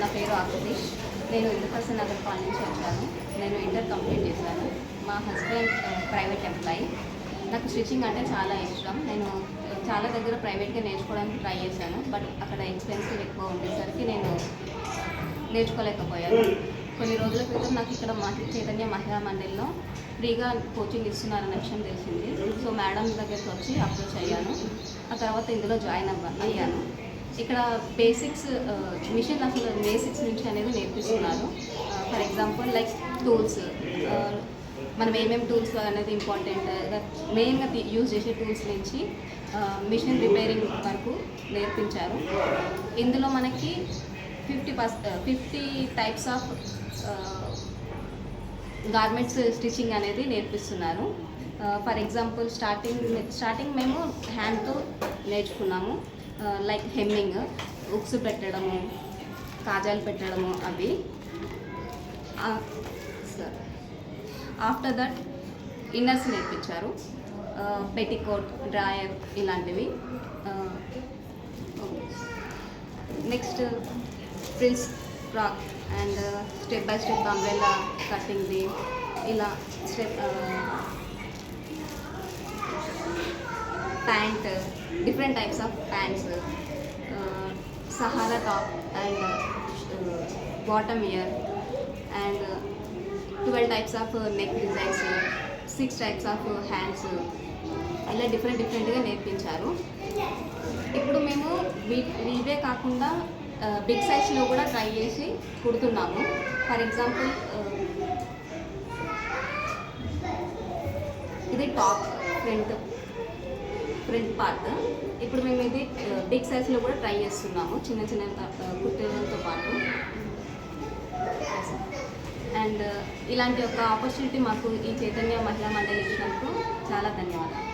నా పేరు ఆకుతీష్. నేను ఇంద్రప్రసన్న నగర్ కాలనీ నుంచి వచ్చాను. నేను ఇంటర్ కంప్లీట్ చేశాను. మా హస్బెండ్ ప్రైవేట్ ఎంప్లాయీ. నాకు స్టిచ్చింగ్ అంటే చాలా ఇష్టం. నేను చాలా దగ్గర ప్రైవేట్గా నేర్చుకోవడానికి ట్రై చేశాను. బట్ అక్కడ ఎక్స్పెన్సివ్ ఎక్కువ ఉండేసరికి నేను నేర్చుకోలేకపోయాను. కొన్ని రోజుల క్రితం నాకు ఇక్కడ చైతన్య మహిళా మండలిలో ఫ్రీగా కోచింగ్ ఇస్తున్నారన్న విషయం తెలిసింది. సో మేడం దగ్గరికి వచ్చి అప్రోచ్ అయ్యాను. ఆ తర్వాత ఇందులో జాయిన్ అయ్యాను. ఇక్కడ బేసిక్స్ మిషన్ అసలు బేసిక్స్ నుంచి అనేది నేర్పిస్తున్నారు. ఫర్ ఎగ్జాంపుల్ లైక్ టూల్స్, మనం ఏమేమి టూల్స్ అనేది ఇంపార్టెంట్, మెయిన్గా యూజ్ చేసే టూల్స్ నుంచి మిషన్ రిపేరింగ్ వరకు నేర్పించారు. ఇందులో మనకి 50 టైప్స్ ఆఫ్ గార్మెంట్స్ స్టిచ్చింగ్ అనేది నేర్పిస్తున్నారు. ఫర్ ఎగ్జాంపుల్ స్టార్టింగ్ మేము హ్యాండ్తో నేర్చుకున్నాము. లైక్ హెమ్మింగ్, ఉక్స్ పెట్టడము, కాజాలు పెట్టడము అవి. ఆఫ్టర్ దట్ ఇన్నర్స్ నేర్పించారు, పెట్టికోట్, డ్రాయర్ ఇలాంటివి. Next prince frock and step by step umbrella కటింగ్ది, ఇలా step pant, different types of pants, sharara top and bottom year, and 12 types of neck designs, 6 types of hands, ఇలా డిఫరెంట్గా నేర్పించారు. ఇప్పుడు మేము ఇవే కాకుండా బిగ్ సైజ్లో కూడా ట్రై చేసి కుడుతున్నాము. ఫర్ ఎగ్జాంపుల్ ఇది టాప్ ఫ్రంట్ పార్ట్. ఇప్పుడు మేము ఇది బిగ్ సైజ్లో కూడా ట్రై చేస్తున్నాము, చిన్న కుట్టేలతో పాటు. అండ్ ఇలాంటి ఒక ఆపర్చునిటీ మాకు ఈ చైతన్య మహిళా మండలి ఇచ్చినందుకు చాలా ధన్యవాదాలు.